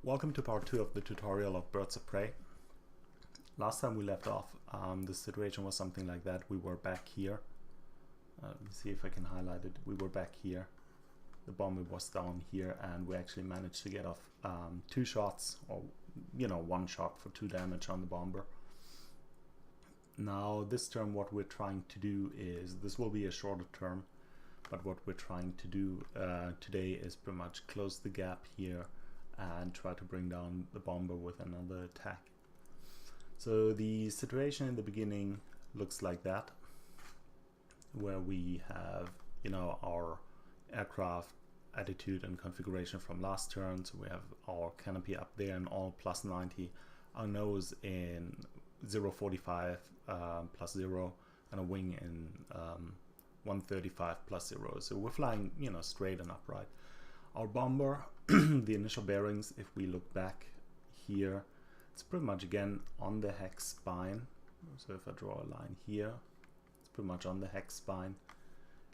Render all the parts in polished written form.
Welcome to part 2 of the tutorial of Birds of Prey. Last time we left off, the situation was something like that. We were back here. Let me see if I can highlight it. We were back here. The bomber was down here, and we actually managed to get off 2 shots, or 1 shot for 2 damage on the bomber. Now this turn what we're trying to do is, this will be a shorter term, but what we're trying to do today is pretty much close the gap here and try to bring down the bomber with another attack. So the situation in the beginning looks like that, where we have our aircraft attitude and configuration from last turn. So we have our canopy up there in all plus 90, our nose in 045 plus 0, and a wing in 135 plus 0. So we're flying straight and upright. Our bomber, the initial bearings, if we look back here, it's pretty much again on the hex spine. So if I draw a line here, it's pretty much on the hex spine.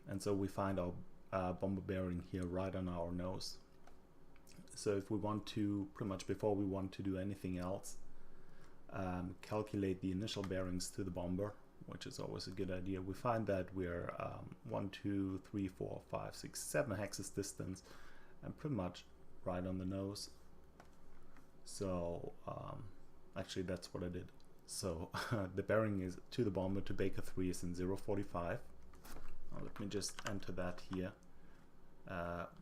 And so we find our bomber bearing here right on our nose. So if we want to, pretty much before we want to do anything else, calculate the initial bearings to the bomber, which is always a good idea. We find that we're 1, 2, 3, 4, 5, 6, 7 hexes distance, and pretty much right on the nose. So actually that's what I did. So the bearing is to the bomber to Baker 3 is in 045. Let me just enter that here.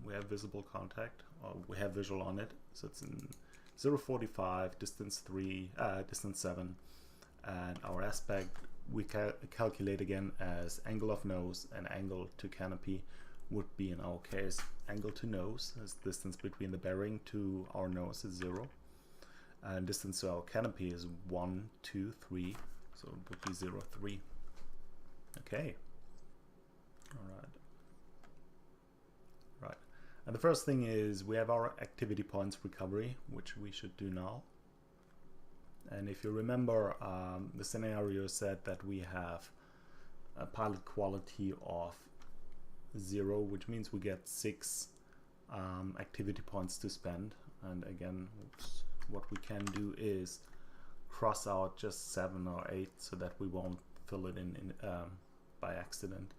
We have visible contact, or we have visual on it, so it's in 045, distance 3, distance 7, and our aspect we calculate again as angle of nose and angle to canopy would be, in our case, angle to nose, as distance between the bearing to our nose is 0, and distance to our canopy is 1, 2, 3, so it would be 0, 3. Okay. Right. And the first thing is we have our activity points recovery, which we should do now. And if you remember, the scenario said that we have a pilot quality of 0, which means we get 6 activity points to spend. And again, what we can do is cross out just 7 or 8 so that we won't fill it in by accident.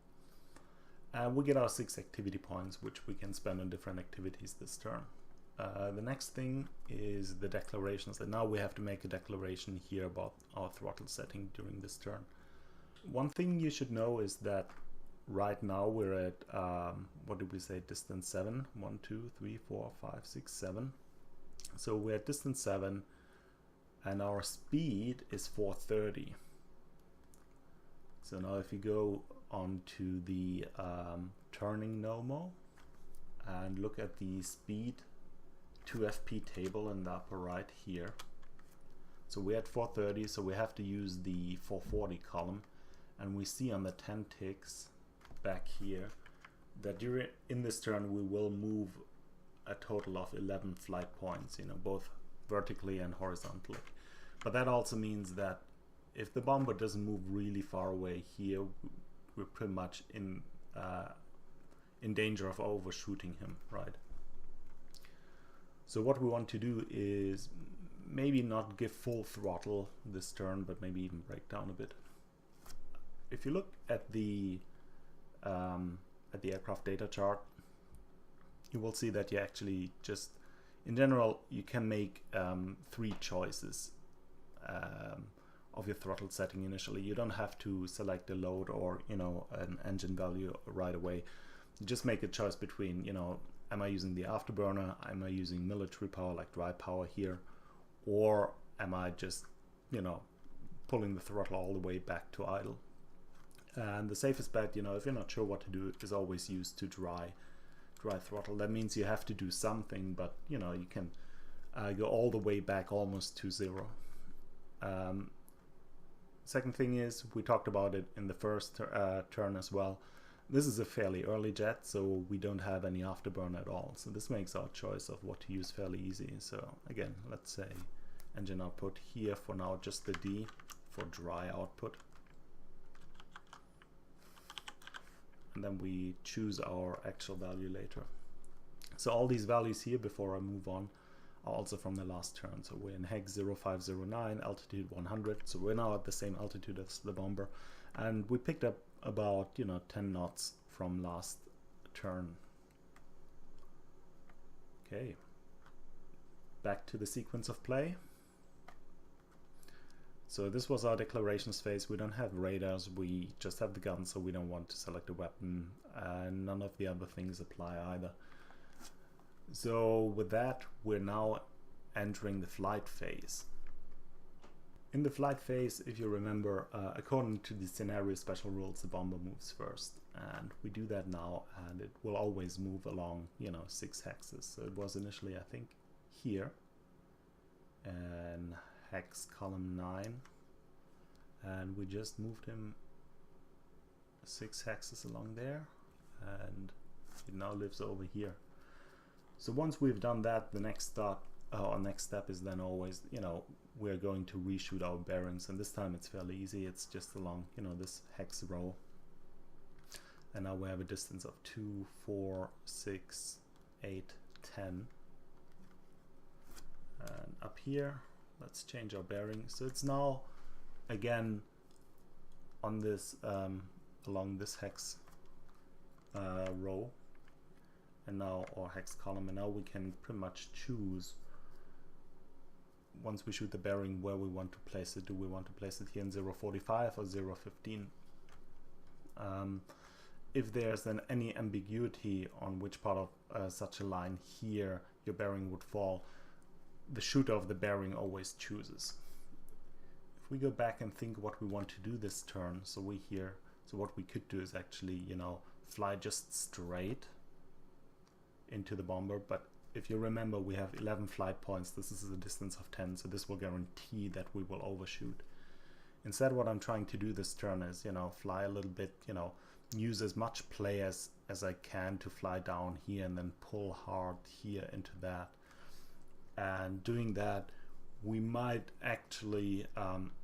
And we get our 6 activity points, which we can spend on different activities this turn. The next thing is the declarations, and now we have to make a declaration here about our throttle setting during this turn. One thing you should know is that right now we're at, what did we say, distance 7? 1, 2, 3, 4, 5, 6, 7. So we're at distance 7, and our speed is 430. So now if you go onto the turning NOMO and look at the speed 2FP table in the upper right here. So we're at 430, so we have to use the 440 column, and we see on the 10 ticks back here that in this turn we will move a total of 11 flight points, both vertically and horizontally. But that also means that if the bomber doesn't move really far away here, we're pretty much in danger of overshooting him, right? So what we want to do is maybe not give full throttle this turn, but maybe even break down a bit. If you look at the aircraft data chart, you will see that you actually just, in general, you can make 3 choices of your throttle setting initially. You don't have to select a load or an engine value right away. You just make a choice between am I using the afterburner, am I using military power like dry power here, or am I just pulling the throttle all the way back to idle. And the safest bet, if you're not sure what to do, is always use to dry throttle. That means you have to do something, but you can go all the way back almost to 0. Second thing is, we talked about it in the first turn as well. This is a fairly early jet, so we don't have any afterburn at all. So this makes our choice of what to use fairly easy. So again, let's say engine output here for now, just the D for dry output. And then we choose our actual value later. So all these values here, before I move on, are also from the last turn. So we're in hex 0509, altitude 100. So we're now at the same altitude as the bomber. And we picked up about, 10 knots from last turn. Okay. Back to the sequence of play. So this was our declarations phase. We don't have radars, we just have the gun, so we don't want to select a weapon, and none of the other things apply either. So with that, we're now entering the flight phase. In the flight phase, if you remember, according to the scenario special rules, the bomber moves first, and we do that now, and it will always move along, 6 hexes. So it was initially, I think, here, and hex column 9, and we just moved him 6 hexes along there, and it now lives over here. So once we've done that, the next step is then always, we're going to reshoot our bearings, and this time it's fairly easy. It's just along, this hex row, and now we have a distance of 2, 4, 6, 8, 10, and up here, let's change our bearing. So it's now again on this along this hex row, and now, or hex column, and now we can pretty much choose, once we shoot the bearing, where we want to place it. Do we want to place it here in 045 or 015? If there's then any ambiguity on which part of such a line here your bearing would fall, the shooter of the bearing always chooses. If we go back and think what we want to do this turn, so what we could do is actually, fly just straight into the bomber, but if you remember, we have 11 flight points. This is a distance of 10, so this will guarantee that we will overshoot. Instead, what I'm trying to do this turn is, fly a little bit, use as much play as I can to fly down here and then pull hard here into that. And doing that, we might actually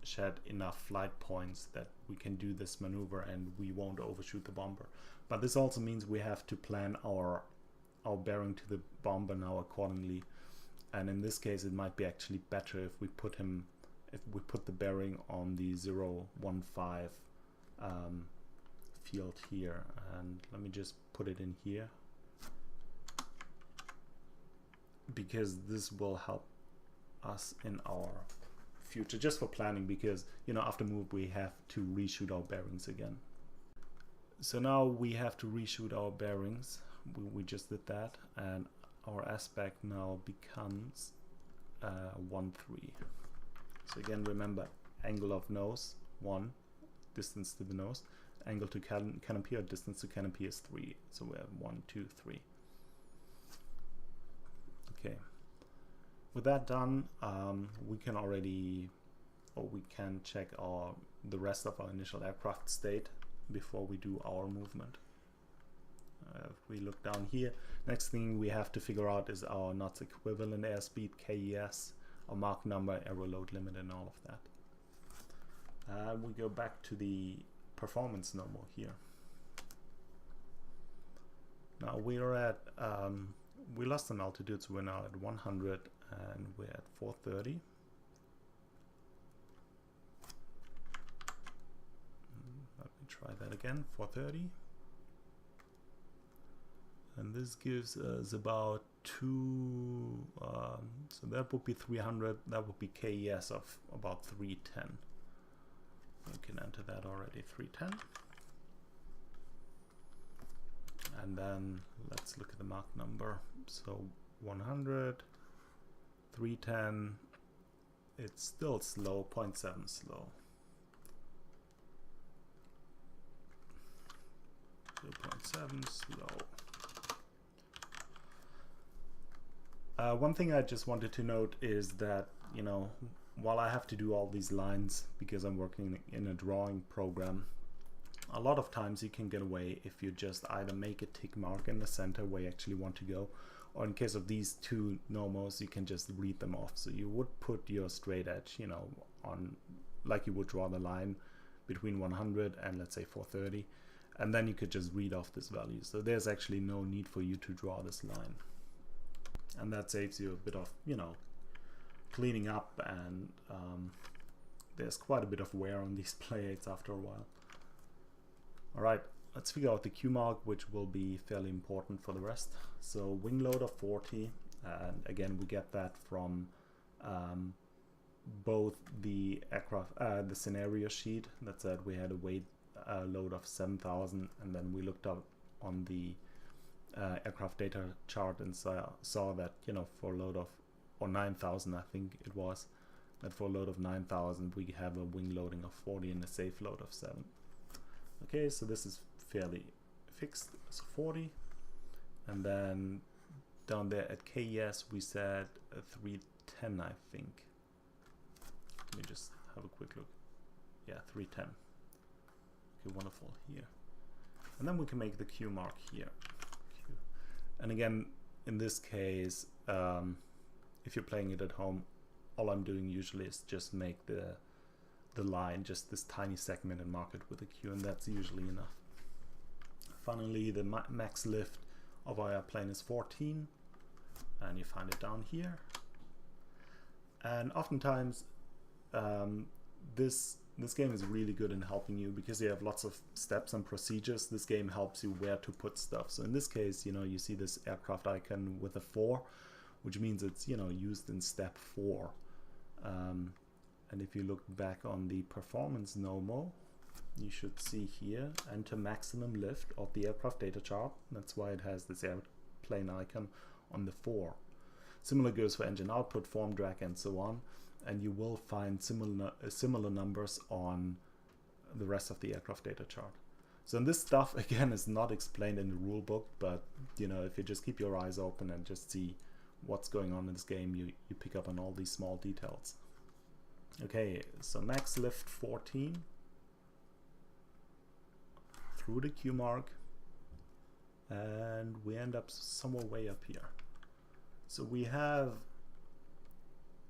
shed enough flight points that we can do this maneuver and we won't overshoot the bomber. But this also means we have to plan our bearing to the bomber now accordingly. And in this case, it might be actually better if we put the bearing on the 015 field here. And let me just put it in here, because this will help us in our future, just for planning, because after move we have to reshoot our bearings again. So now we have to reshoot our bearings. We just did that, and our aspect now becomes 1, 3. So again, remember, angle of nose 1, distance to the nose, angle to canopy or distance to canopy is 3. So we have 1, 2, 3. Okay, with that done, we can check the rest of our initial aircraft state before we do our movement. If we look down here, next thing we have to figure out is our knots equivalent airspeed, KES, our Mach number, aero load limit, and all of that. We go back to the performance normal here. Now we're at we lost some altitude, so we're now at 100 and we're at 430. Let me try that again, 430. And this gives us about 2, so that would be 300, that would be KES of about 310. We can enter that already, 310. And then let's look at the Mach number. So 100, 310, it's still slow, 0.7 slow. 0.7 slow. One thing I just wanted to note is that, while I have to do all these lines because I'm working in a drawing program, a lot of times you can get away if you just either make a tick mark in the center where you actually want to go, or in case of these two normals, you can just read them off. So you would put your straight edge, on, like you would draw the line between 100 and let's say 430, and then you could just read off this value. So there's actually no need for you to draw this line. and that saves you a bit of, you know, cleaning up, and there's quite a bit of wear on these plates after a while. Alright, let's figure out the Q mark, which will be fairly important for the rest. So wing load of 40, and again we get that from both the aircraft, the scenario sheet that said we had a weight load of 7,000, and then we looked up on the aircraft data chart and saw that, you know, for a load of, or 9,000 I think it was, that for a load of 9,000 we have a wing loading of 40 and a safe load of 7. Okay, so this is fairly fixed, so 40, and then down there at KES we said 310 I think. Let me just have a quick look. Yeah, 310. Okay, wonderful, here. And then we can make the Q mark here. Q. And again, in this case, if you're playing it at home, all I'm doing usually is just make the line, just this tiny segment, and mark it with a Q, and that's usually enough. Finally, the max lift of our airplane is 14, and you find it down here. And oftentimes, this game is really good in helping you because you have lots of steps and procedures. This game helps you where to put stuff. So in this case, you know, you see this aircraft icon with a 4, which means it's, you know, used in step 4. And if you look back on the performance NOMO, you should see here, enter maximum lift of the aircraft data chart. That's why it has this airplane icon on the 4. Similar goes for engine output, form drag, and so on. And you will find similar numbers on the rest of the aircraft data chart. So this stuff, again, is not explained in the rule book, but, you know, if you just keep your eyes open and just see what's going on in this game, you pick up on all these small details. Okay, so max lift 14 through the Q mark, and we end up somewhere way up here. So we have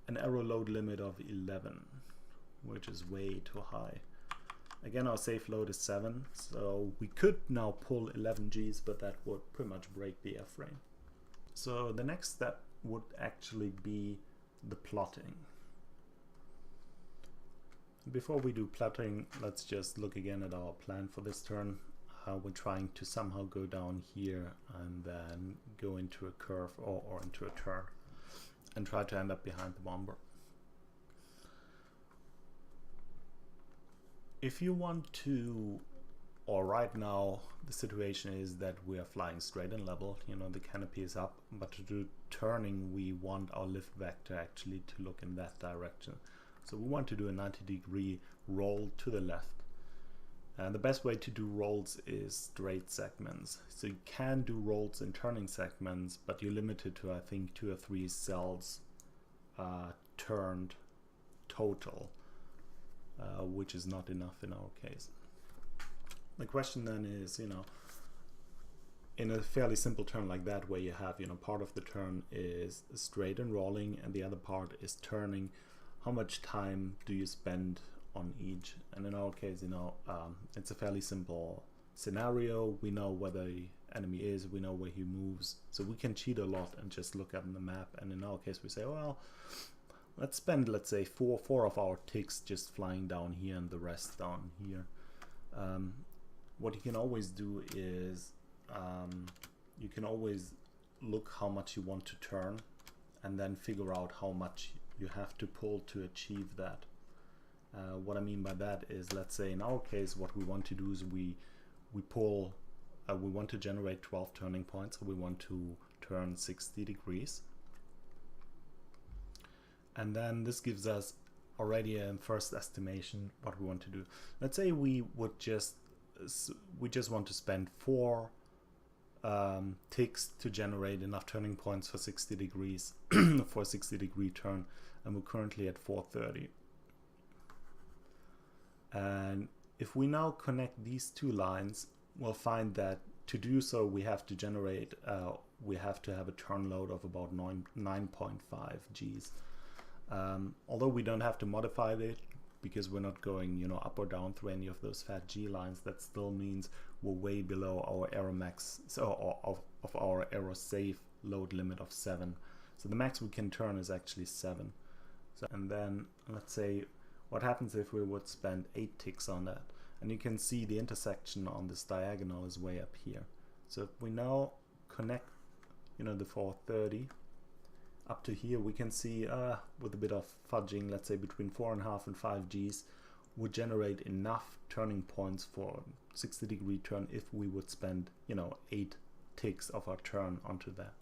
an aero load limit of 11, which is way too high. Again, our safe load is 7, so we could now pull 11 Gs, but that would pretty much break the airframe. So the next step would actually be the plotting. Before we do plotting, let's just look again at our plan for this turn. We're trying to somehow go down here and then go into a curve or into a turn and try to end up behind the bomber. If you want to, or right now the situation is that we are flying straight and level, you know, the canopy is up, but to do turning we want our lift vector actually to look in that direction. So we want to do a 90-degree roll to the left. And the best way to do rolls is straight segments. So you can do rolls in turning segments, but you're limited to, I think, 2 or 3 cells turned total, which is not enough in our case. The question then is, you know, in a fairly simple turn like that, where you have, you know, part of the turn is straight and rolling and the other part is turning, how much time do you spend on each? And in our case, you know, it's a fairly simple scenario. We know where the enemy is, we know where he moves, so we can cheat a lot and just look at the map. And in our case we say, well, let's spend, let's say, four of our ticks just flying down here and the rest down here. What you can always do is you can always look how much you want to turn and then figure out how much you have to pull to achieve that. What I mean by that is, let's say in our case, what we want to do is we pull, we want to generate 12 turning points, so we want to turn 60 degrees. And then this gives us already a first estimation what we want to do. Let's say we just want to spend 4 ticks to generate enough turning points for 60 degrees for a 60-degree turn, and we're currently at 430. And if we now connect these 2 lines, we'll find that to do so we have to generate, we have to have a turn load of about 9.5 Gs. Although we don't have to modify it because we're not going, you know, up or down through any of those fat G lines, that still means we're way below our aero max, so of our aero safe load limit of 7. So the max we can turn is actually 7. So, and then let's say what happens if we would spend 8 ticks on that. And you can see the intersection on this diagonal is way up here. So if we now connect, you know, the 430 up to here, we can see with a bit of fudging, let's say between 4.5 and 5 Gs, would generate enough turning points for 60-degree turn if we would spend, you know, 8 ticks of our turn onto that.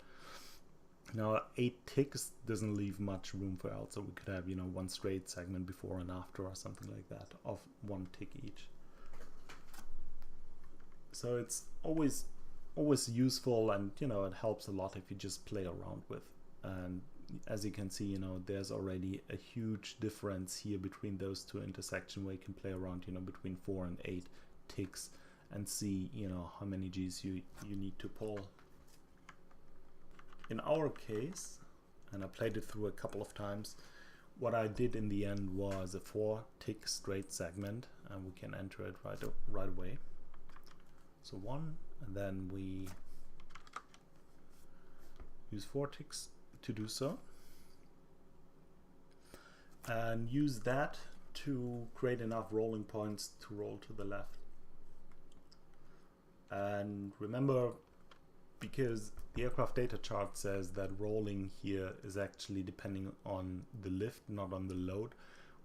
Now 8 ticks doesn't leave much room for else, so we could have, you know, one straight segment before and after or something like that of 1 tick each. So it's always useful, and you know, it helps a lot if you just play around with. And as you can see, you know, there's already a huge difference here between those two intersections, where you can play around, you know, between 4 and 8 ticks and see, you know, how many Gs you need to pull. In our case, and I played it through a couple of times, what I did in the end was a 4-tick straight segment, and we can enter it right away. So 1, and then we use 4 ticks to do so, and use that to create enough rolling points to roll to the left. And remember, because the aircraft data chart says that rolling here is actually depending on the lift, not on the load,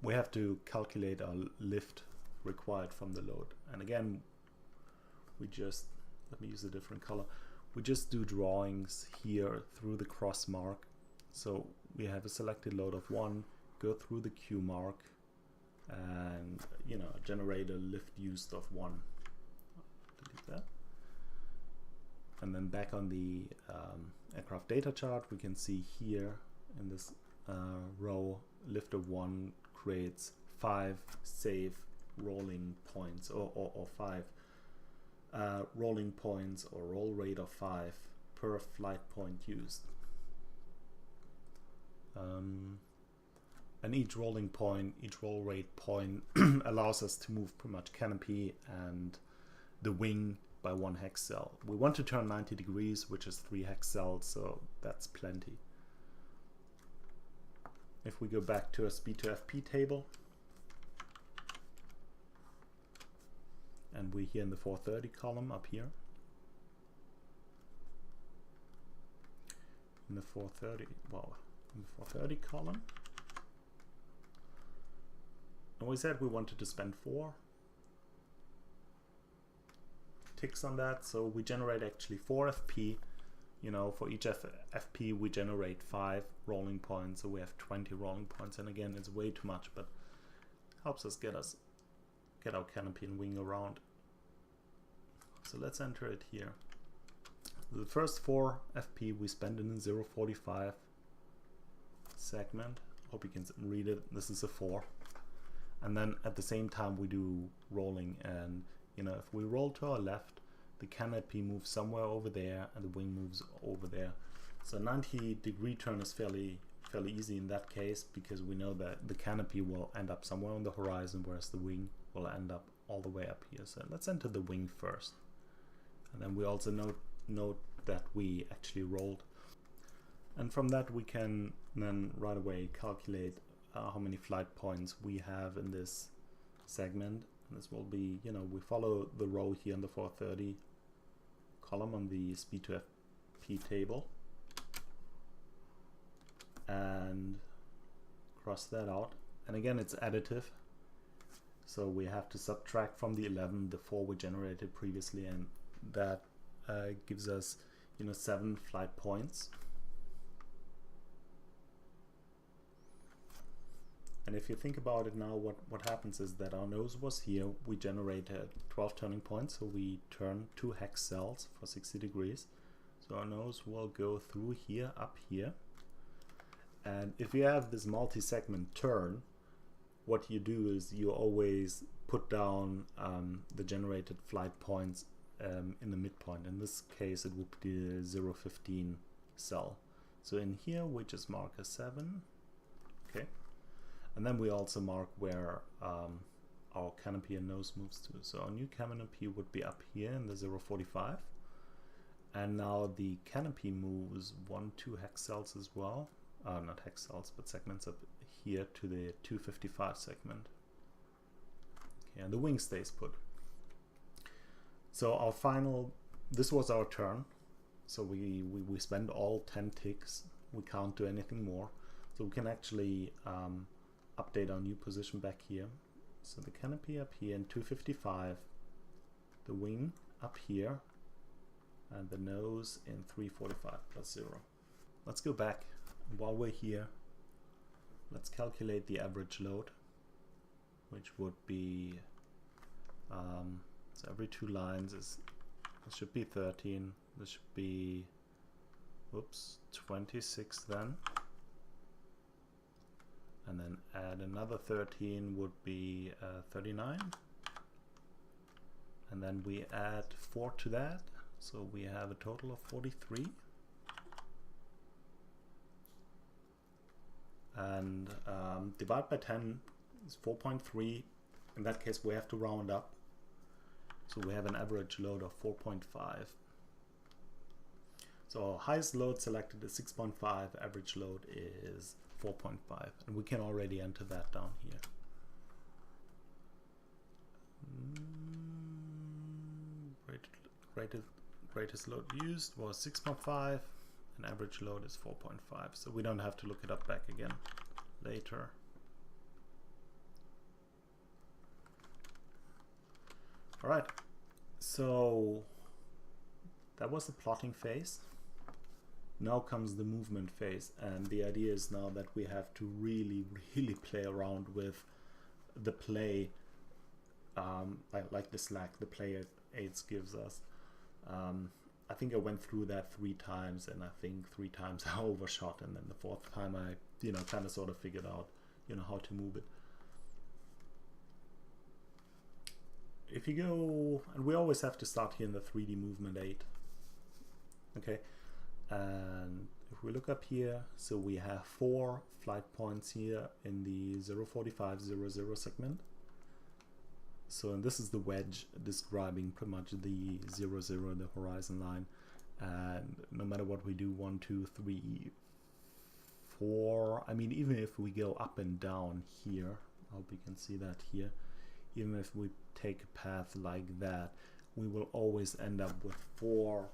we have to calculate our lift required from the load. And again, we just, let me use a different color, we just do drawings here through the cross mark. So we have a selected load of 1, go through the Q mark, and you know, generate a lift used of 1. Delete that. And then back on the aircraft data chart, we can see here in this row, lift of 1 creates 5 safe rolling points, or 5 rolling points, or roll rate of 5 per flight point used. And each rolling point, each roll rate point allows us to move pretty much canopy and the wing by 1 hex cell. We want to turn 90 degrees, which is 3 hex cells, so that's plenty. If we go back to a speed to FP table, and we're here in the 430 column up here, in the 430 column, and we said we wanted to spend 4 ticks on that, so we generate actually 4 FP. You know, for each FP we generate 5 rolling points, so we have 20 rolling points. And again, it's way too much, but helps us get our canopy and wing around. So let's enter it here. The first 4 FP we spend in the 045 segment. Hope you can read it. This is a 4. And then at the same time we do rolling, and you know, if we roll to our left, the canopy moves somewhere over there and the wing moves over there. So 90-degree turn is fairly easy in that case, because we know that the canopy will end up somewhere on the horizon, whereas the wing will end up all the way up here. So let's enter the wing first. And then we also note that we actually rolled. And from that we can then right away calculate how many flight points we have in this segment. This will be, you know, we follow the row here in the 430 column on the speed to FP table, and cross that out. And again, it's additive, so we have to subtract from the 11 the 4 we generated previously, and that gives us, you know, 7 flight points. And if you think about it now, what happens is that our nose was here, we generated 12 turning points, so we turn 2 hex cells for 60 degrees. So our nose will go through here, up here. And if you have this multi-segment turn, what you do is you always put down the generated flight points in the midpoint. In this case, it would be the 015 cell. So in here, we just mark a 7. Okay. And then we also mark where our canopy and nose moves to. So our new canopy would be up here in the 045. And now the canopy moves 1-2 hex cells as well. Not hex cells, but segments up here to the 255 segment. Okay, and the wing stays put. So our final, this was our turn. So we spend all 10 ticks. We can't do anything more. So we can actually update our new position back here. So the canopy up here in 255, the wing up here, and the nose in 345 plus 0. Let's go back. While we're here, let's calculate the average load, which would be, so every 2 lines is, this should be 13, this should be, whoops, 26 then. And then add another 13 would be 39. And then we add 4 to that, so we have a total of 43. And divide by 10 is 4.3. In that case, we have to round up. So we have an average load of 4.5. So our highest load selected is 6.5, average load is 4.5. And we can already enter that down here. Greatest load used was 6.5. And average load is 4.5, so we don't have to look it up back again later. All right, so that was the plotting phase. Now comes the movement phase, and the idea is now that we have to really play around with the play, like the slack the play aids gives us. I think I went through that 3 times, and I think 3 times I overshot, and then the 4th time I, kind of sort of figured out, how to move it. If you go, and we always have to start here in the 3D movement 8. Okay, and if we look up here, so we have 4 flight points here in the 045, 00 segment. So, and this is the wedge describing pretty much the 0, 0, the horizon line. And no matter what we do, 1, 2, 3, 4, I mean, even if we go up and down here, I hope you can see that here, even if we take a path like that, we will always end up with 4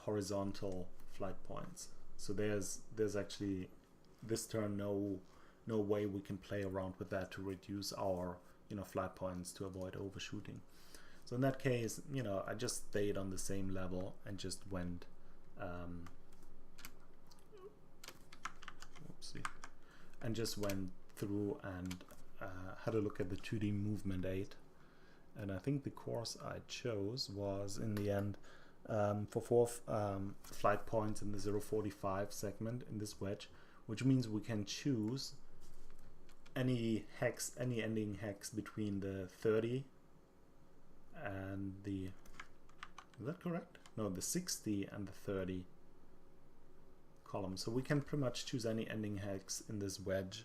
horizontal flight points. So there's actually, this turn, no way we can play around with that to reduce our flight points to avoid overshooting. So in that case, I just stayed on the same level and just went through and had a look at the 2D movement 8. And I think the course I chose was in the end for 4 flight points in the 045 segment in this wedge, which means we can choose any ending hex between the 30 and the, is that correct? No, the 60 and the 30 column. So we can pretty much choose any ending hex in this wedge.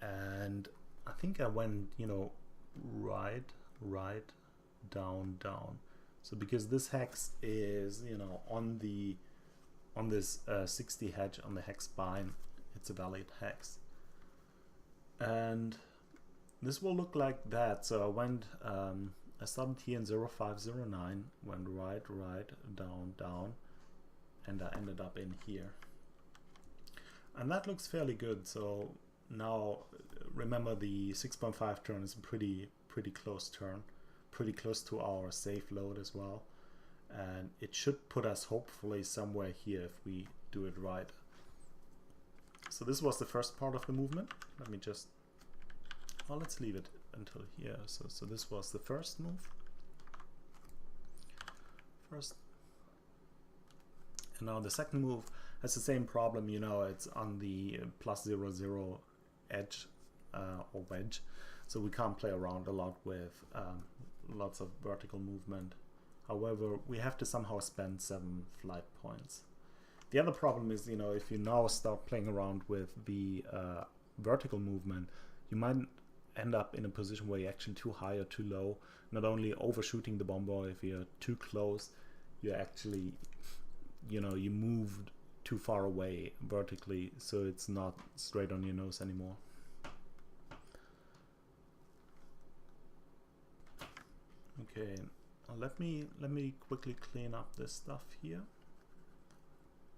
And I think I went, right, down. So because this hex is, on this 60 hedge on the hex spine, it's a valid hex. And this will look like that. So I went, I started here in 0509, went right, down, and I ended up in here. And that looks fairly good. So now remember the 6.5 turn is a pretty close turn, pretty close to our safe load as well. And it should put us hopefully somewhere here if we do it right. So this was the first part of the movement. Let me just, well, let's leave it until here. So this was the first move. And now the second move has the same problem, it's on the +00 edge or wedge. So we can't play around a lot with lots of vertical movement. However, we have to somehow spend 7 flight points. The other problem is, if you now start playing around with the vertical movement, you might end up in a position where you're actually too high or too low, not only overshooting the bomber if you're too close, you actually, you know, you moved too far away vertically, so it's not straight on your nose anymore. Okay, let me quickly clean up this stuff here.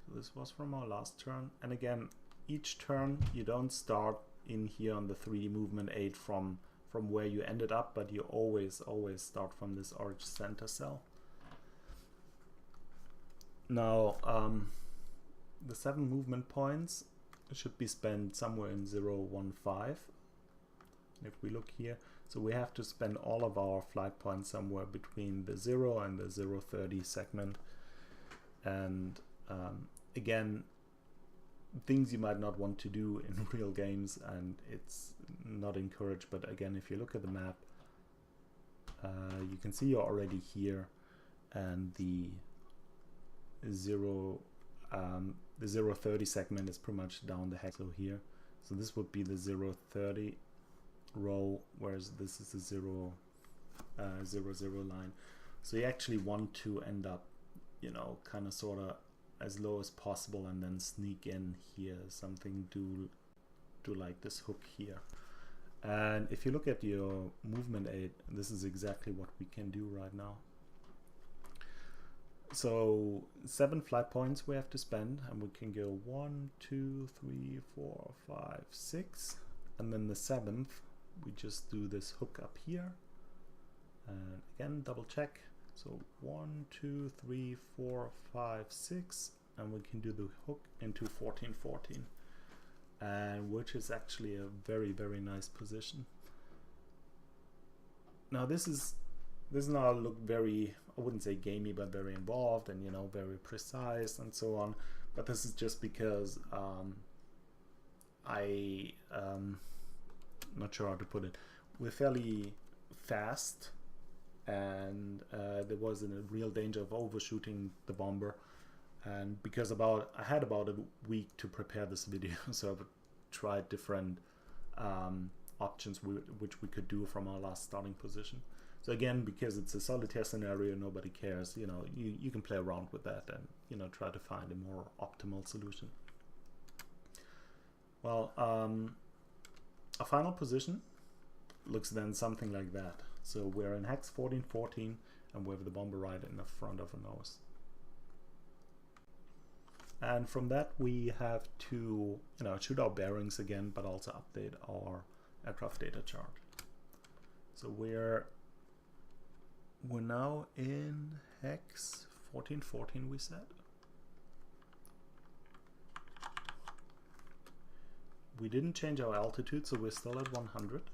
So this was from our last turn, and again, each turn you don't start in here on the 3D movement aid from where you ended up, but you always start from this orange center cell. Now the 7 movement points should be spent somewhere in 0, 1, 5. If we look here, so we have to spend all of our flight points somewhere between the 0 and the 0.30 segment. And again, things you might not want to do in real games, and it's not encouraged, but again, if you look at the map, you can see you're already here, and the 0.30 segment is pretty much down the hex. So here, so this would be the 0.30 row, whereas this is the 0, 0 line. So you actually want to end up, you know, kind of sort of as low as possible, and then sneak in here something do like this hook here. And if you look at your movement aid, this is exactly what we can do right now. So 7 flight points we have to spend, and we can go 1, 2, 3, 4, 5, 6, and then the 7th we just do this hook up here, and again double check. So 1, 2, 3, 4, 5, 6, and we can do the hook into 14, 14, and which is actually a very nice position. Now this now look very, I wouldn't say gamey, but very involved, and you know, very precise and so on. But this is just because not sure how to put it. We're fairly fast, and there was a real danger of overshooting the bomber, and because I had about a week to prepare this video, so I've tried different options which we could do from our last starting position. So again, because it's a solitaire scenario, nobody cares, you know, you can play around with that and, you know, try to find a more optimal solution. Well, our final position looks then something like that. So we're in hex 14, 14, and we have the bomber right in the front of a nose. And from that we have to, you know, shoot our bearings again, but also update our aircraft data chart. So we're now in hex 14, 14 we said. We didn't change our altitude, so we're still at 100.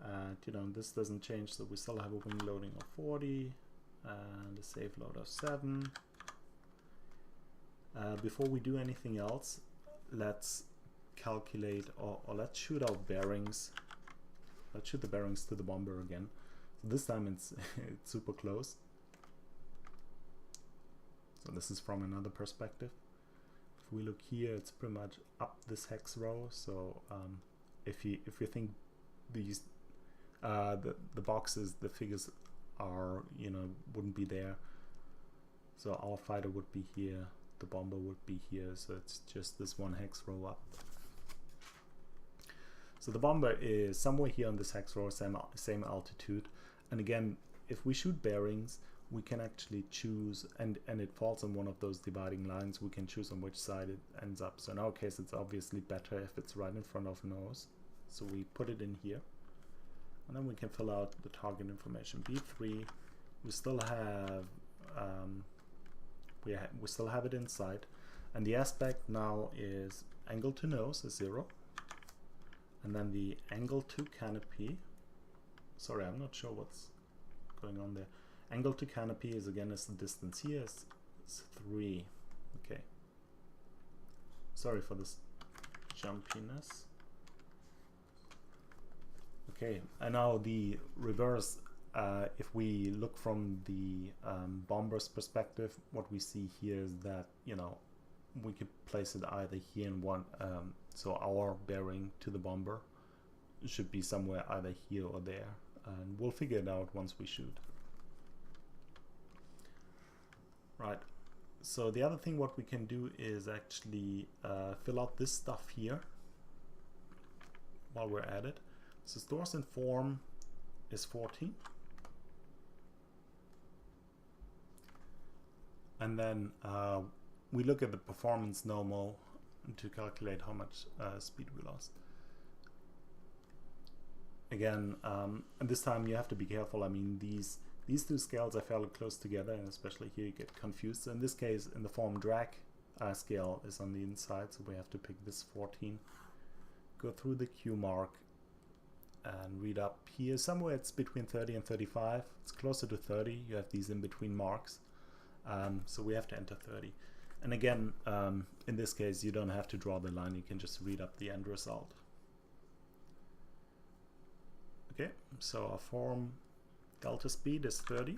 And you know, this doesn't change, so we still have a wing loading of 40 and a safe load of 7. Before we do anything else, let's calculate, or let's shoot our bearings. Let's shoot the bearings to the bomber again. So this time it's super close. So this is from another perspective. If we look here, it's pretty much up this hex row. So if you think these the boxes, the figures are, you know, wouldn't be there. So our fighter would be here, the bomber would be here. So it's just this one hex row up. So the bomber is somewhere here on this hex row, same altitude. And again, if we shoot bearings, we can actually choose, and it falls on one of those dividing lines, we can choose on which side it ends up. So in our case, it's obviously better if it's right in front of nose. So we put it in here, and then we can fill out the target information. B3, we still have we still have it in sight, and the aspect now is angle to nose is 0, and then the angle to canopy. Sorry, I'm not sure what's going on there. Angle to canopy is again as the distance here is 3. Okay. Sorry for this jumpiness. Okay, and now the reverse. If we look from the bomber's perspective, what we see here is that, you know, we could place it either here in one. So our bearing to the bomber should be somewhere either here or there, and we'll figure it out once we shoot. Right. So the other thing what we can do is actually fill out this stuff here while we're at it. So stores in form is 40. And then we look at the performance normal to calculate how much speed we lost. Again, and this time you have to be careful. I mean, these two scales are fairly close together, and especially here you get confused. So in this case, in the form drag scale is on the inside, so we have to pick this 14. Go through the Q mark and read up here. Somewhere it's between 30 and 35. It's closer to 30. You have these in between marks. So we have to enter 30. And again, in this case, you don't have to draw the line. You can just read up the end result. Okay, so our form delta speed is 30.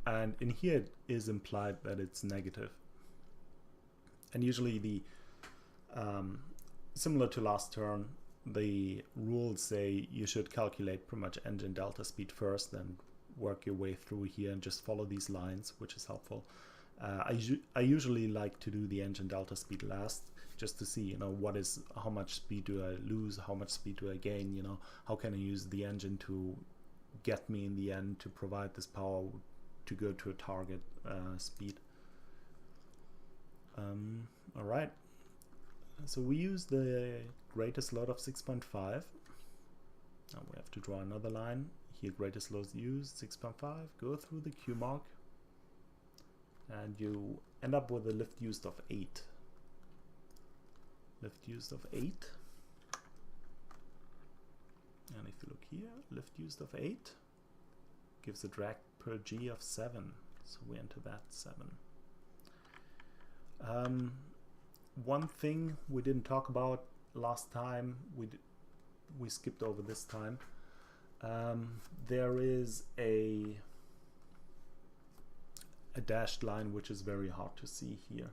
And in here it is implied that it's negative. And usually the, similar to last turn, the rules say you should calculate pretty much engine delta speed first, then work your way through here and just follow these lines, which is helpful. I usually like to do the engine delta speed last, just to see, you know, how much speed do I lose, how much speed do I gain, you know, how can I use the engine to get me in the end to provide this power to go to a target speed. All right, so we use the greatest load of 6.5. Now we have to draw another line. Here greatest load used 6.5, go through the Q mark, and you end up with a lift used of 8. Lift used of 8. And if you look here, lift used of 8 gives a drag per G of 7. So we enter that 7. One thing we didn't talk about last time, we skipped over this time. There is a dashed line which is very hard to see here.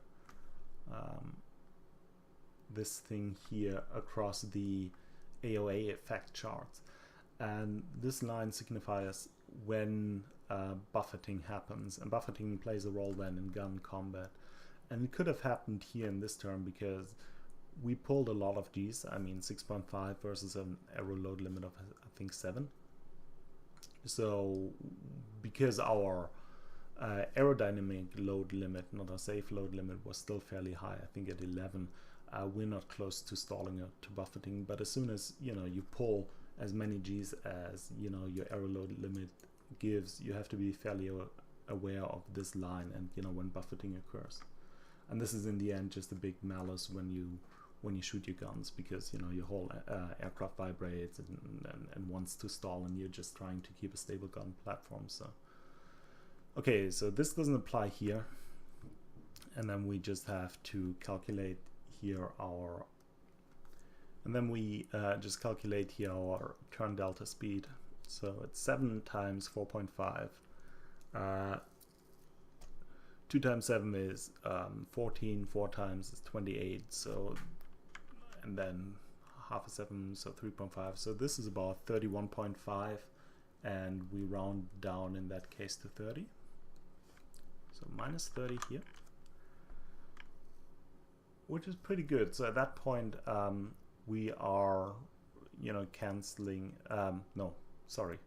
This thing here across the AOA effect charts, and this line signifies when buffeting happens, and buffeting plays a role then in gun combat. And it could have happened here in this turn because we pulled a lot of these. I mean, 6.5 versus an aero load limit of I think 7. So because our aerodynamic load limit, not a safe load limit, was still fairly high, I think at 11, we're not close to stalling or to buffeting. But as soon as, you know, you pull as many G's as, you know, your aero load limit gives, you have to be fairly aware of this line and, you know, when buffeting occurs. And this is in the end just a big malice when you shoot your guns, because, you know, your whole aircraft vibrates and wants to stall, and you're just trying to keep a stable gun platform. So okay, so this doesn't apply here, and then we just have to calculate here our, and then we just calculate here our turn delta speed. So it's 7 times 4.5. 2 times 7 is 14, 4 times is 28, so, and then half a 7, so 3.5. So this is about 31.5, and we round down in that case to 30. So minus 30 here, which is pretty good. So at that point, we are, you know, canceling, no, sorry.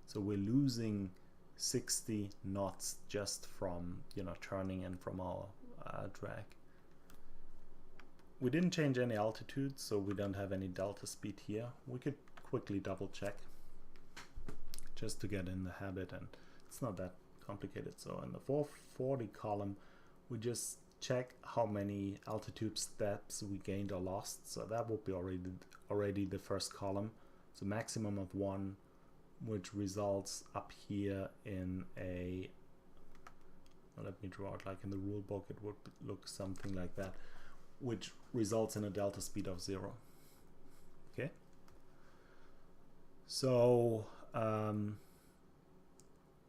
So we're losing 60 knots just from, you know, turning and from our drag. We didn't change any altitude, so we don't have any delta speed here. We could quickly double check just to get in the habit, and it's not that complicated. So in the 440 column, we just check how many altitude steps we gained or lost. So that would be already the first column. So maximum of 1, which results up here in a, well, let me draw it like in the rule book, it would look something like that, which results in a delta speed of 0. Okay, so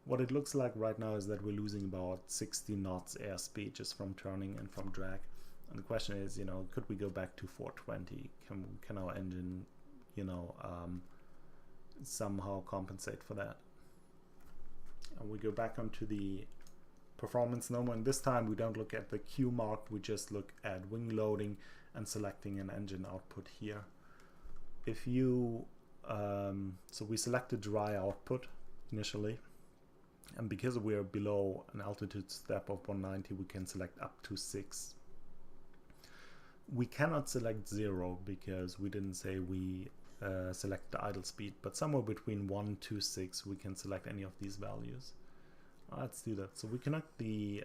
what it looks like right now is that we're losing about 60 knots airspeed just from turning and from drag. And the question is, you know, could we go back to 420? Can our engine, you know, somehow compensate for that? And we go back onto the performance normal, and this time we don't look at the Q mark, we just look at wing loading and selecting an engine output here. If you so we selected dry output initially, and because we're below an altitude step of 190, we can select up to 6. We cannot select 0 because we didn't say we select the idle speed, but somewhere between 1 to 6 we can select any of these values. Let's do that. So we connect the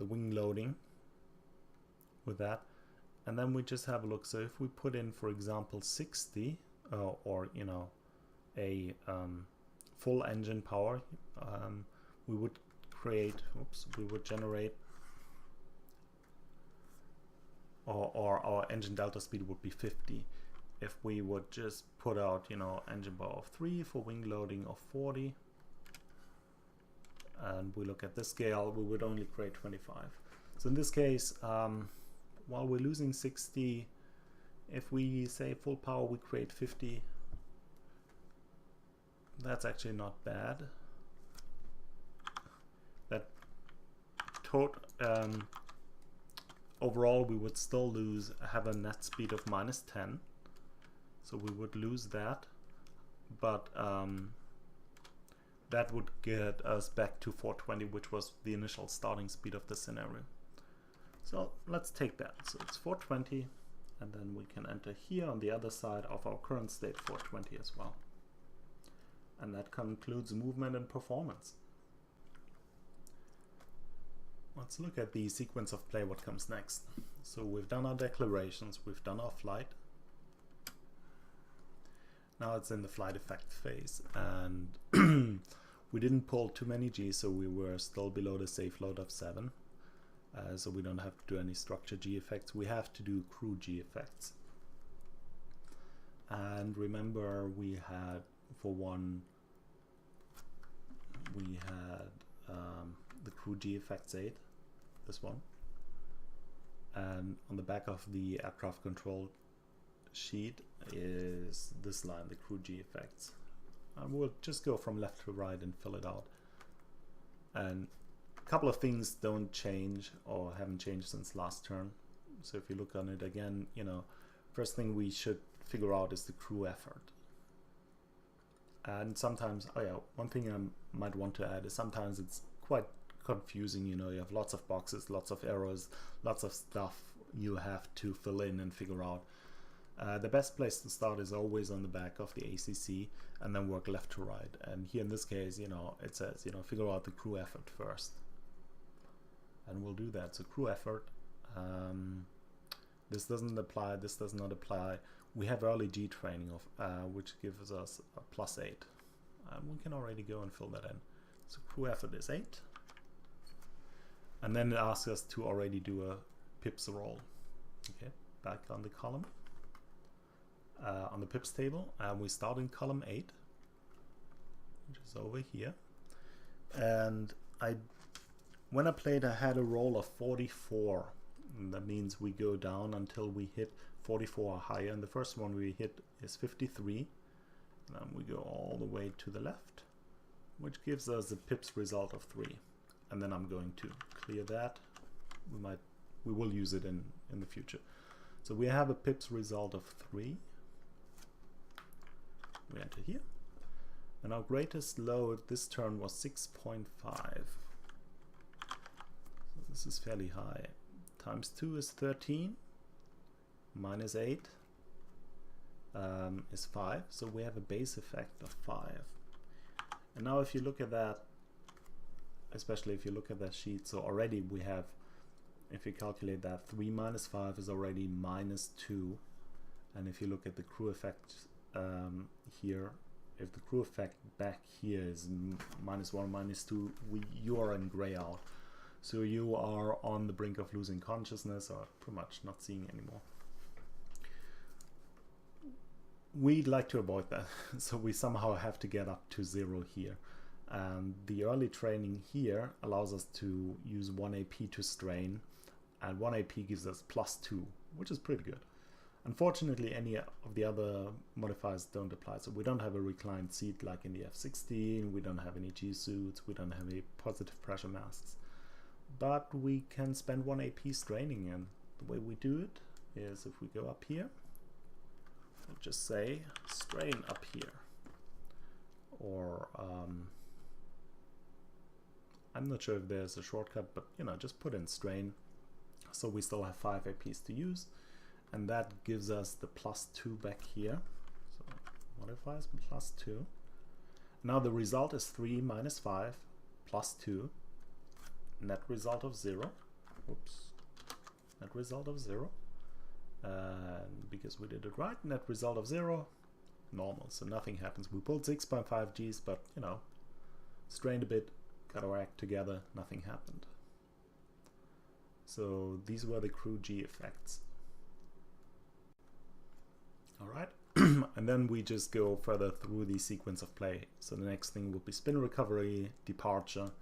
wing loading with that, and then we just have a look. So if we put in, for example, 60 or you know, a full engine power, we would generate, or our engine delta speed would be 50. If we would just put out, you know, engine power of 3 for wing loading of 40, and we look at the scale, we would only create 25. So in this case, while we're losing 60, if we say full power, we create 50. That's actually not bad. That overall we would still have a net speed of -10, so we would lose that, but that would get us back to 420, which was the initial starting speed of the scenario. So let's take that. So it's 420, and then we can enter here on the other side of our current state 420 as well. And that concludes movement and performance. Let's look at the sequence of play, what comes next. So we've done our declarations, we've done our flight. Now it's in the flight effect phase, and we didn't pull too many G's, so we were still below the safe load of 7. So we don't have to do any structure G effects, we have to do crew G effects. And remember, we had, for one, we had the crew G effects 8, this one, and on the back of the aircraft control sheet is this line, the crew G effects. And we'll just go from left to right and fill it out. And a couple of things don't change or haven't changed since last turn. So if you look on it again, you know, first thing we should figure out is the crew effort. And sometimes, oh yeah, one thing I might want to add is sometimes it's quite confusing, you know, you have lots of boxes, lots of errors, lots of stuff you have to fill in and figure out. The best place to start is always on the back of the ACC and then work left to right. And here in this case, you know, it says, you know, figure out the crew effort first. And we'll do that. So crew effort, this doesn't apply, this does not apply. We have early G training of which gives us a +8. And we can already go and fill that in. So crew effort is 8. And then it asks us to already do a pips roll. Okay, back on the column. On the pips table, we start in column 8, which is over here. And when I played, I had a roll of 44. And that means we go down until we hit 44 or higher. And the first one we hit is 53. And then we go all the way to the left, which gives us a pips result of 3. And then I'm going to clear that. We will use it in the future. So we have a pips result of 3. We enter here, and our greatest load this turn was 6.5. So this is fairly high. Times 2 is 13, minus 8 is 5, so we have a base effect of 5. And now if you look at that, especially if you look at that sheet, so already we have, if you calculate that, 3 minus 5 is already minus 2. And if you look at the crew effect here, if the crew effect back here is -1, -2, you are in gray out. So you are on the brink of losing consciousness or pretty much not seeing anymore. We'd like to avoid that, so we somehow have to get up to 0 here. And the early training here allows us to use 1 AP to strain, and 1 AP gives us +2, which is pretty good. Unfortunately, any of the other modifiers don't apply. So we don't have a reclined seat like in the F-16, we don't have any G-suits, we don't have any positive pressure masks. But we can spend 1 AP straining, and the way we do it is if we go up here, we'll just say strain up here. Or I'm not sure if there's a shortcut, but you know, just put in strain. So we still have 5 APs to use, and that gives us the +2 back here. So modifiers +2. Now the result is 3 minus 5 +2. Net result of 0. Oops. Net result of 0. And because we did it right, net result of 0. Normal, so nothing happens. We pulled 6.5 Gs, but you know, strained a bit, got our act together, nothing happened. So these were the crew G effects. Alright, and then we just go further through the sequence of play. So the next thing would be spin recovery, departure.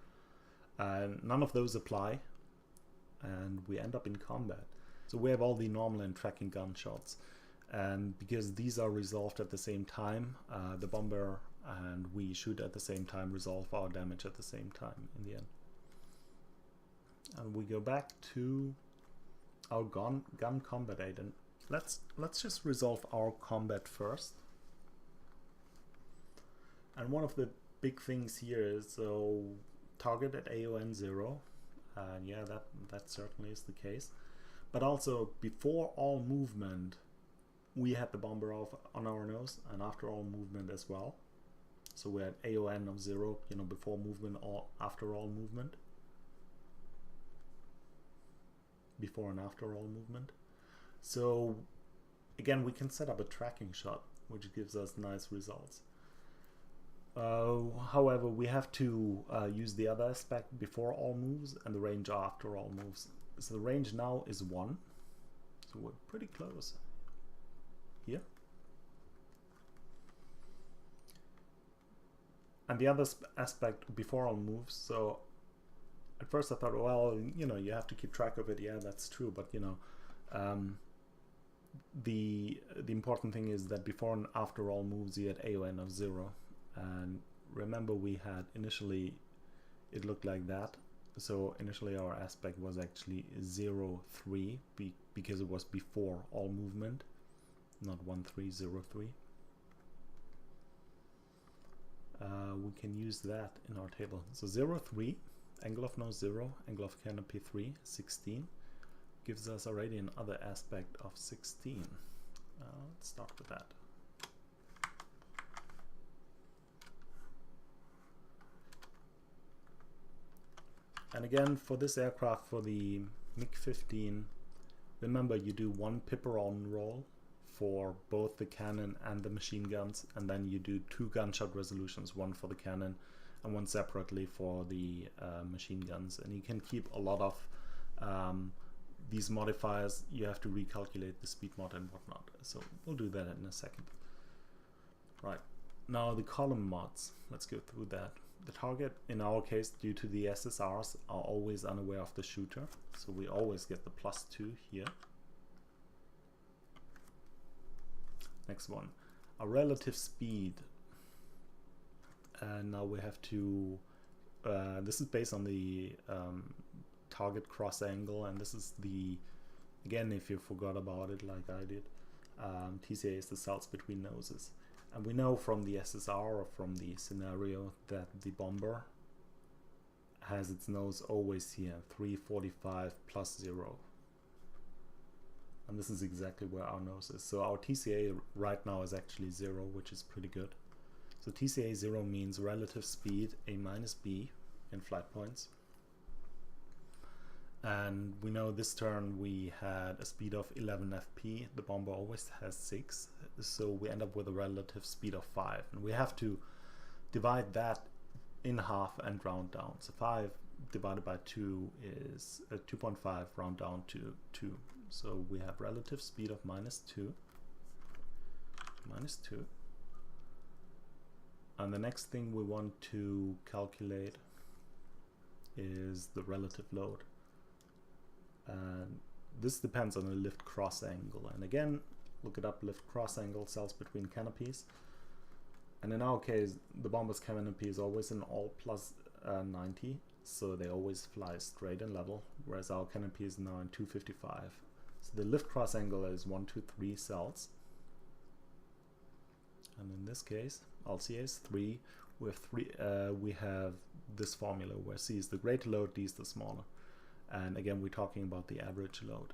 None of those apply, and we end up in combat. So we have all the normal and tracking gunshots. And because these are resolved at the same time, the bomber and we shoot at the same time resolve our damage at the same time in the end. And we go back to our gun combat aid, and let's just resolve our combat first. And one of the big things here is so target at AON 0, and yeah, that certainly is the case. But also before all movement, we had the bomber off on our nose, and after all movement as well. So we had AON of 0, you know, before movement or after all movement. Before and after all movement. So again, we can set up a tracking shot, which gives us nice results. However, we have to use the other aspect before all moves and the range after all moves. So the range now is 1, so we're pretty close here. And the other aspect before all moves, so at first I thought, well, you know, you have to keep track of it. Yeah, that's true, but you know, the important thing is that before and after all moves you had AON of 0. And remember, we had initially it looked like that. So initially our aspect was actually 0, 3 because it was before all movement, not 1, 3, 0, 3. We can use that in our table. So 0, 3, angle of nose 0, angle of canopy 3, 16, gives us already another aspect of 16. Let's start with that. And again, for this aircraft, for the MiG-15, remember you do 1 pipper on roll for both the cannon and the machine guns, and then you do 2 gunshot resolutions, 1 for the cannon and 1 separately for the machine guns. And you can keep a lot of these modifiers. You have to recalculate the speed mod and whatnot. So we'll do that in a second. Right, now the column mods, let's go through that. The target, in our case, due to the SSRs, are always unaware of the shooter, so we always get the +2 here. Next one, our relative speed. And now we have to, this is based on the target cross angle, and this is the, again, if you forgot about it like I did, TCA is the cells between noses. And we know from the SSR or from the scenario that the bomber has its nose always here, 345 +0. And this is exactly where our nose is. So our TCA right now is actually 0, which is pretty good. So TCA 0 means relative speed A minus B in flight points. And we know this turn we had a speed of 11 FP. The bomber always has 6, so we end up with a relative speed of 5. And we have to divide that in half and round down. So 5 divided by 2 is 2.5, round down to 2. So we have relative speed of -2. -2. And the next thing we want to calculate is the relative load. And this depends on the lift cross angle. And again, look it up, lift cross angle, cells between canopies. And in our case, the bomber's canopy is always in all plus 90, so they always fly straight and level, whereas our canopy is now in 255. So the lift cross angle is 1, 2, 3 cells. And in this case, LCA is 3. We have this formula where C is the greater load, D is the smaller. And again, we're talking about the average load.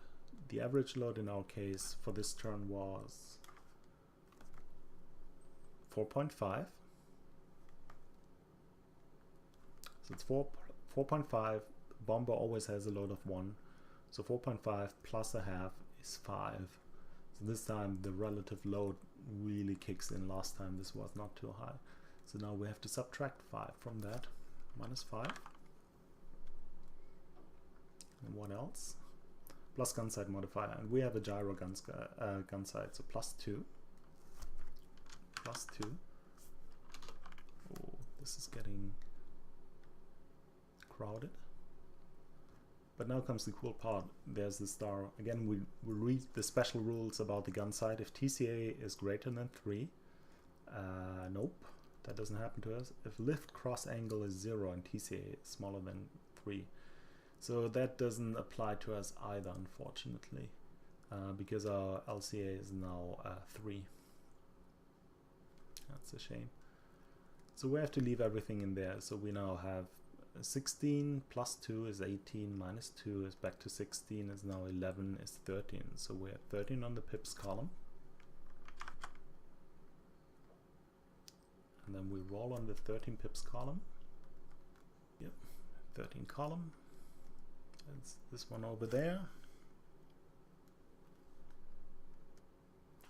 The average load in our case for this turn was 4.5. So it's 4.5. Bomber always has a load of 1. So 4.5 plus a half is 5. So this time the relative load really kicks in. Last time this was not too high. So now we have to subtract 5 from that. Minus 5. And what else? Plus gun sight modifier. And we have a gyro gun sight. So plus 2. Plus 2. Oh, this is getting crowded. But now comes the cool part. There's the star. Again, we read the special rules about the gun sight. If TCA is greater than 3, nope, that doesn't happen to us. If lift cross angle is 0 and TCA is smaller than 3. So that doesn't apply to us either, unfortunately, because our LCA is now 3. That's a shame. So we have to leave everything in there. So we now have 16 plus 2 is 18, minus 2 is back to 16, is now 11, is 13. So we're at 13 on the pips column. And then we roll on the 13 pips column. Yep, 13 column. That's this one over there.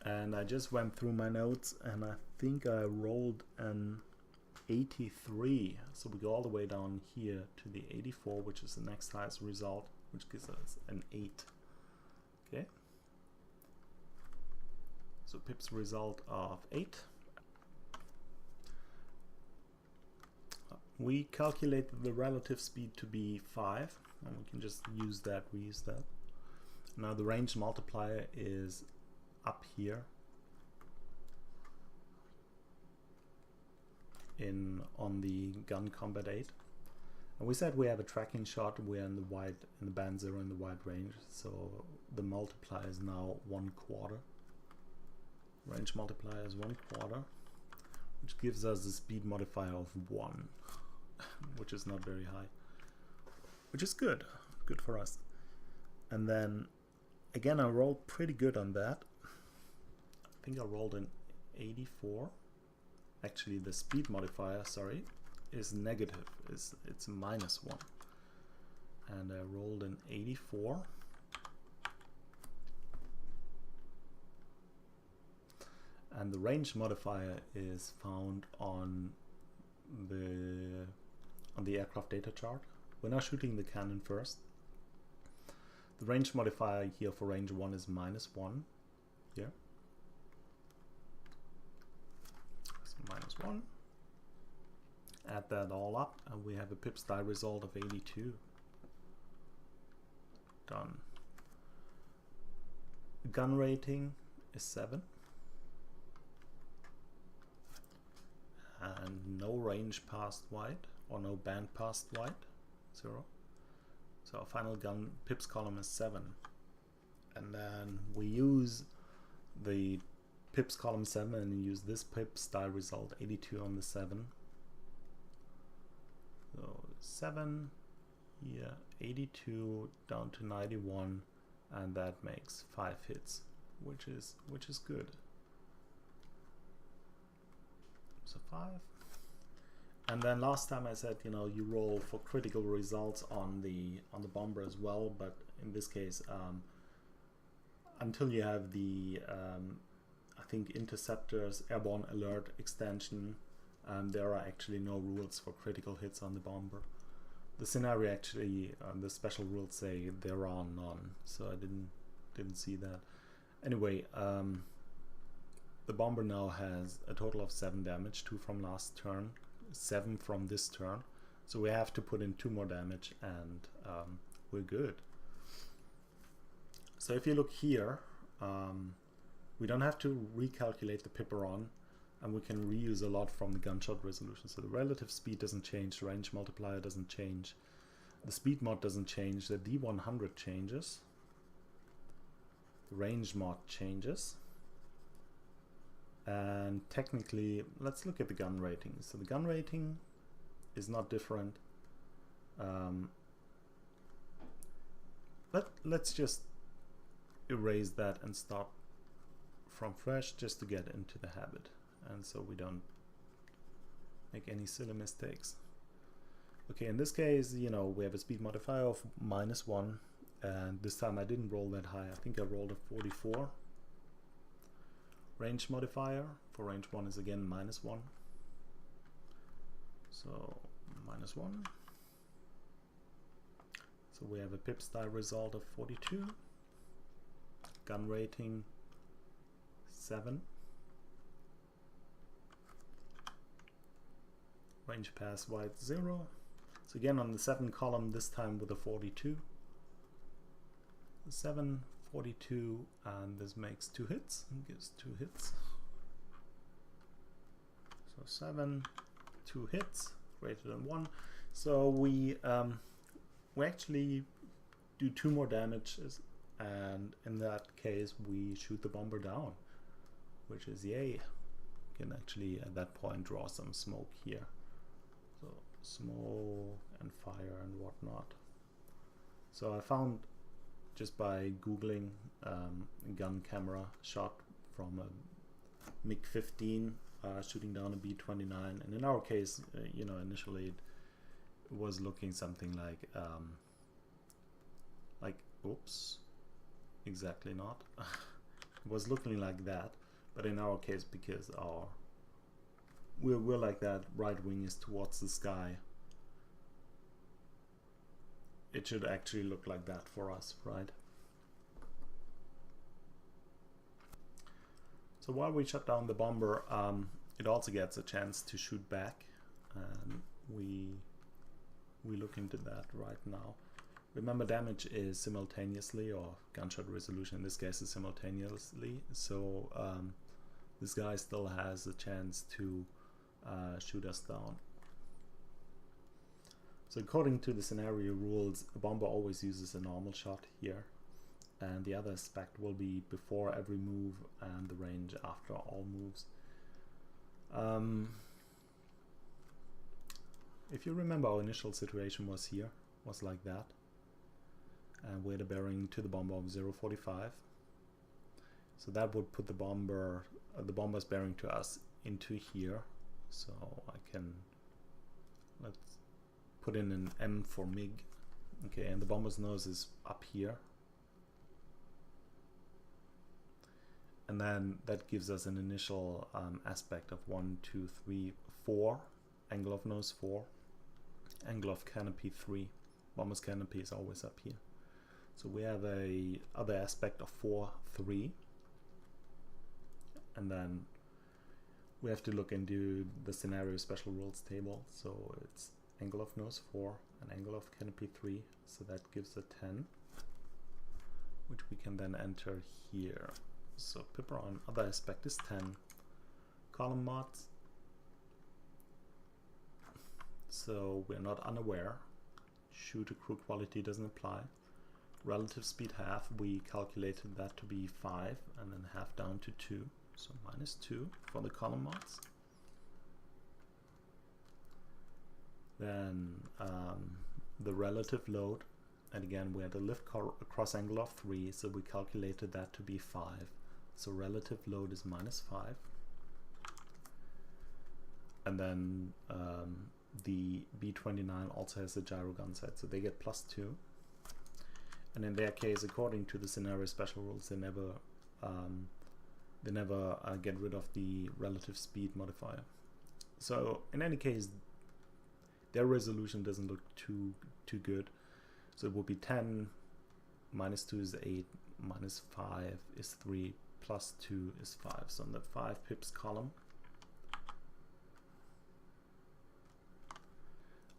And I just went through my notes and I think I rolled an 83. So we go all the way down here to the 84, which is the next highest result, which gives us an 8. Okay. So pips result of 8. We calculated the relative speed to be 5, and we can just use that, reuse that. Now the range multiplier is up here on the gun combat 8. And we said we have a tracking shot, we're in the band 0 in the wide range, so the multiplier is now 1/4. Range multiplier is 1/4, which gives us a speed modifier of 1. Which is not very high, which is good for us. And then again, I rolled pretty good on that. I think I rolled an 84. Actually, the speed modifier, sorry, is negative. It's minus 1. And I rolled an 84. And the range modifier is found on the aircraft data chart. We're now shooting the cannon first. The range modifier here for range 1 is minus 1 here. So minus 1. Add that all up and we have a pips die result of 82. Done. Gun rating is 7. And no range past wide, or no band past wide, 0. So our final gun pips column is 7. And then we use the pips column 7 and use this pips die result 82 on the 7. So 7, here 82 down to 91, and that makes 5 hits, which is good. So 5. And then last time I said, you know, you roll for critical results on the bomber as well, but in this case, until you have the I think interceptors airborne alert extension, there are actually no rules for critical hits on the bomber. The scenario actually, the special rules say there are none, so I didn't see that. Anyway, the bomber now has a total of 7 damage, 2 from last turn, 7 from this turn. So we have to put in 2 more damage and we're good. So if you look here, We don't have to recalculate the pipper on, and we can reuse a lot from the gunshot resolution. So the relative speed doesn't change, the range multiplier doesn't change, the speed mod doesn't change, the D100 changes, the range mod changes, and technically, let's look at the gun rating. So the gun rating is not different. Let's just erase that and start from fresh just to get into the habit, and so we don't make any silly mistakes. Okay, in this case, you know, we have a speed modifier of -1, and this time I didn't roll that high. I think I rolled a 44. Range modifier for range 1 is again -1. So -1. So we have a pip style result of 42. Gun rating 7. Range pass wide 0. So again on the 7 column, this time with a 42. 7, 42, and this makes 2 hits, and gives 2 hits. So 7, 2 hits, greater than 1. So we actually do 2 more damages, and in that case we shoot the bomber down, which is yay. You can actually at that point draw some smoke here. So smoke and fire and whatnot. So I found, just by googling gun camera shot from a MiG-15 shooting down a B-29, and in our case, you know, initially it was looking something like oops, exactly not. It was looking like that, but in our case, because we're like that, right wing is towards the sky, it should actually look like that for us, right? So while we shut down the bomber, it also gets a chance to shoot back, and we look into that right now. Remember, damage is simultaneously, or gunshot resolution in this case is simultaneously, so this guy still has a chance to shoot us down. So according to the scenario rules, a bomber always uses a normal shot here, and the other aspect will be before every move and the range after all moves. If you remember, our initial situation was here, was like that, and we had a bearing to the bomber of 0.45. So that would put the bomber's bearing to us into here. So I can, let's put in an M for MiG. Okay, and the bomber's nose is up here. And then that gives us an initial aspect of 1, 2, 3, 4. Angle of nose 4. Angle of canopy 3. Bomber's canopy is always up here. So we have a other aspect of 4, 3. And then we have to look into the scenario special rules table. So it's angle of nose 4 and angle of canopy 3. So that gives a 10, which we can then enter here. So pipper on other aspect is 10. Column mods. So we're not unaware. Shooter crew quality doesn't apply. Relative speed half, we calculated that to be 5, and then half down to 2. So -2 for the column mods. Then the relative load, and again we had a lift cross angle of 3, so we calculated that to be 5. So relative load is -5. And then the B-29 also has a gyro gun sight, so they get +2. And in their case, according to the scenario special rules, they never get rid of the relative speed modifier. So in any case, their resolution doesn't look too good. So it would be 10, -2 is 8, -5 is 3, +2 is 5. So in the 5 pips column,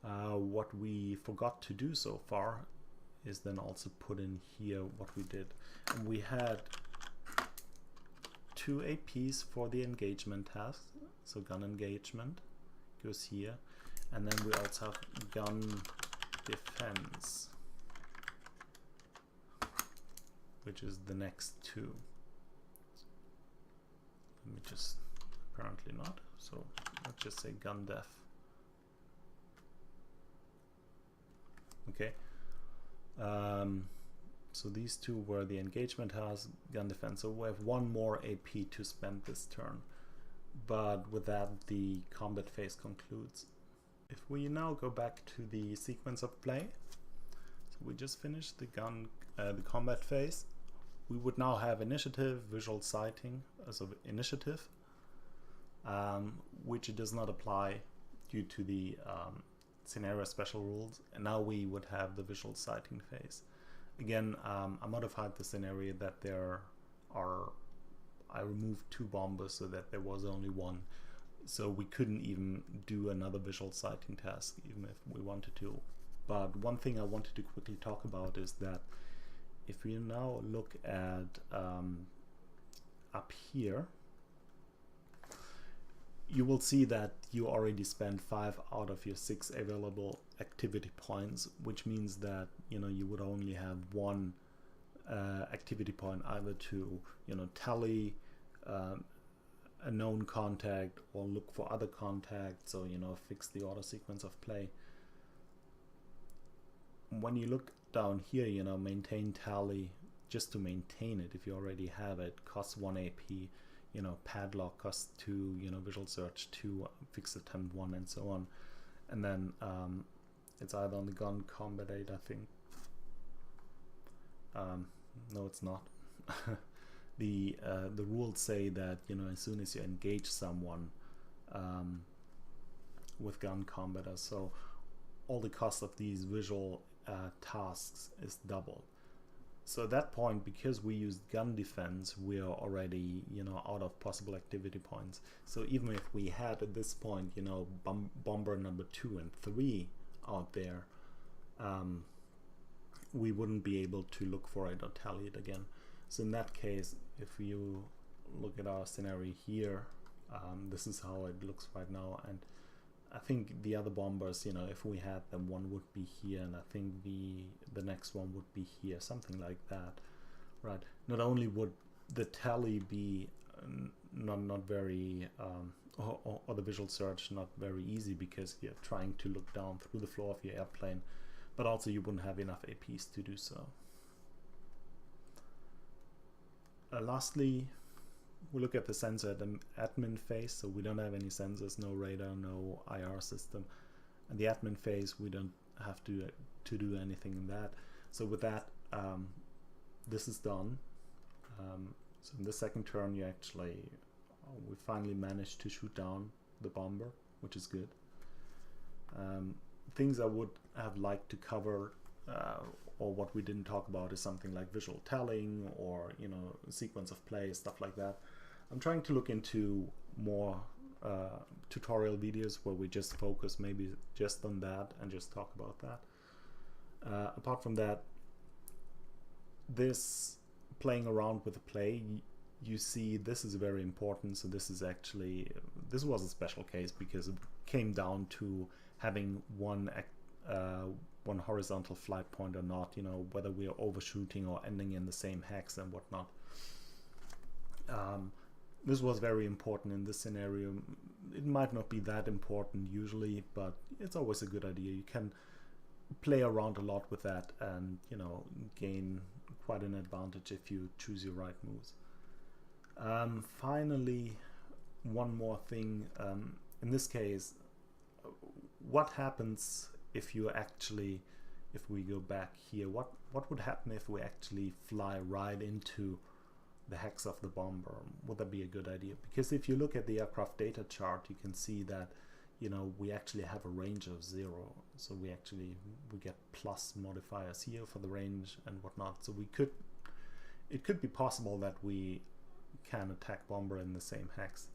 what we forgot to do so far is then also put in here what we did. And we had 2 APs for the engagement task. So gun engagement goes here, and then we also have gun defense, which is the next 2. Let me just, apparently not, so let's just say gun def. Okay, so these 2 were the engagement task, gun defense. So we have 1 more AP to spend this turn, but with that the combat phase concludes. If we now go back to the sequence of play, so we just finished the combat phase. We would now have initiative, visual sighting, so initiative, which does not apply due to the scenario special rules, and now we would have the visual sighting phase. Again, I modified the scenario that I removed 2 bombers so that there was only 1, so we couldn't even do another visual sighting task even if we wanted to. But one thing I wanted to quickly talk about is that if we now look at up here, you will see that you already spent 5 out of your 6 available activity points, which means that you would only have 1 activity point either to tally a known contact or look for other contacts, or fix the order sequence of play. When you look down here, maintain tally, just to maintain it, if you already have it, costs 1 AP. Padlock costs 2, visual search 2, fix attempt 1, and so on. And then it's either on the gun combat aid, I think. No, it's not. The rules say that as soon as you engage someone with gun combat, so all the cost of these visual tasks is double. So at that point, because we used gun defense, we are already out of possible activity points. So even if we had at this point bomber number 2 and 3 out there, we wouldn't be able to look for it or tally it again. So in that case, if you look at our scenario here, this is how it looks right now. And I think the other bombers, if we had them, one would be here, and I think the next one would be here, something like that, right? Not only would the tally be not very, or the visual search not very easy because you're trying to look down through the floor of your airplane, but also you wouldn't have enough APs to do so. Lastly, we look at the sensor admin phase. So we don't have any sensors, no radar, no IR system. And the admin phase, we don't have to do anything in that. So with that, this is done. So in the second turn, we finally managed to shoot down the bomber, which is good. Things I would have liked to cover, or what we didn't talk about, is something like visual tallying or sequence of play, stuff like that. I'm trying to look into more tutorial videos where we just focus maybe just on that and just talk about that. Apart from that, this playing around with the play, you see this is very important. So this was a special case because it came down to having one horizontal flight point or not, whether we are overshooting or ending in the same hex and whatnot. This was very important in this scenario. It might not be that important usually, but it's always a good idea. You can play around a lot with that and gain quite an advantage if you choose your right moves. Finally, one more thing. In this case, what happens if we go back here? What would happen if we actually fly right into the hex of the bomber? Would that be a good idea? Because if you look at the aircraft data chart, you can see that we actually have a range of 0, so we get plus modifiers here for the range and whatnot. So it could be possible that we can attack bomber in the same hex.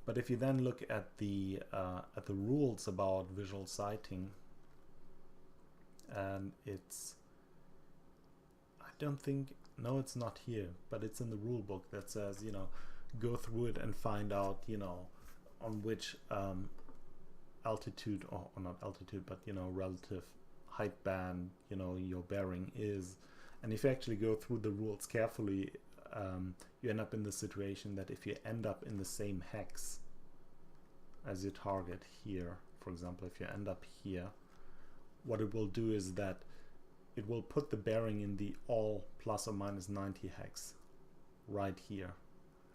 But if you then look at the rules about visual sighting, and it's not here, but it's in the rule book that says go through it and find out, you know, on which altitude, or not altitude, but, you know, relative height band, you know, your bearing is. And if you actually go through the rules carefully, you end up in the situation that if you end up in the same hex as your target here, for example, if you end up here, what it will do is that it will put the bearing in the all plus or minus 90 hex right here.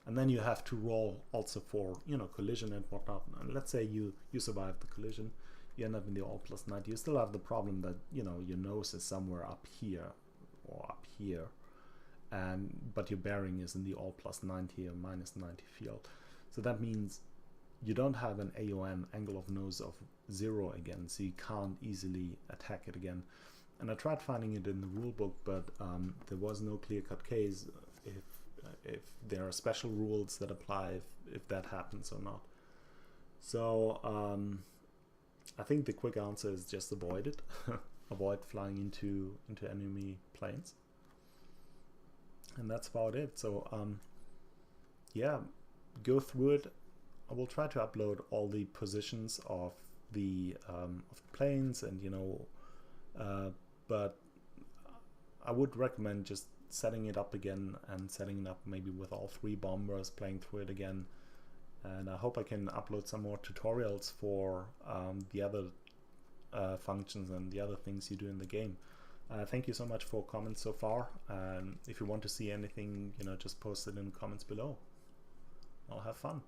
And then you have to roll also for, you know, collision and whatnot. And let's say you survive the collision, you end up in the all plus 90. You still have the problem that, you know, your nose is somewhere up here or up here, but your bearing is in the all plus 90 or minus 90 field. So that means you don't have an AON, angle of nose, of 0 again, so you can't easily attack it again. And I tried finding it in the rulebook, but there was no clear-cut case if there are special rules that apply if that happens or not. So I think the quick answer is just avoid it. Avoid flying into enemy planes. And that's about it. So yeah, go through it. I will try to upload all the positions of the planes, and, you know, but I would recommend just setting it up again and setting it up maybe with all 3 bombers, playing through it again. And I hope I can upload some more tutorials for the other functions and the other things you do in the game. Thank you so much for comments so far. If you want to see anything, you know, just post it in the comments below. I'll have fun.